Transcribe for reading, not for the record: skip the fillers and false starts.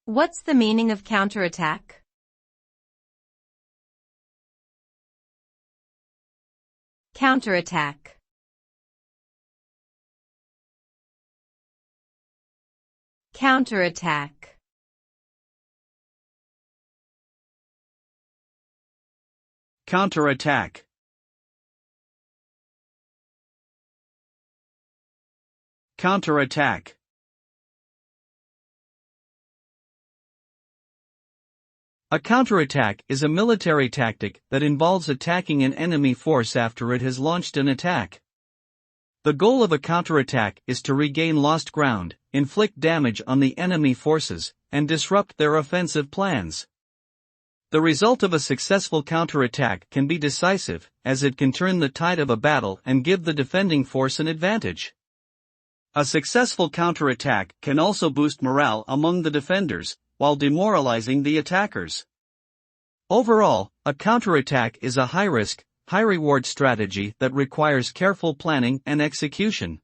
What's the meaning of counterattack? Counterattack. Counterattack. Counterattack. Counterattack. A counterattack is a military tactic that involves attacking an enemy force after it has launched an attack. The goal of a counterattack is to regain lost ground, inflict damage on the enemy forces, and disrupt their offensive plans. The result of a successful counterattack can be decisive, as it can turn the tide of a battle and give the defending force an advantage. A successful counterattack can also boost morale among the defenders, while demoralizing the attackers. Overall, a counterattack is a high-risk, high-reward strategy that requires careful planning and execution.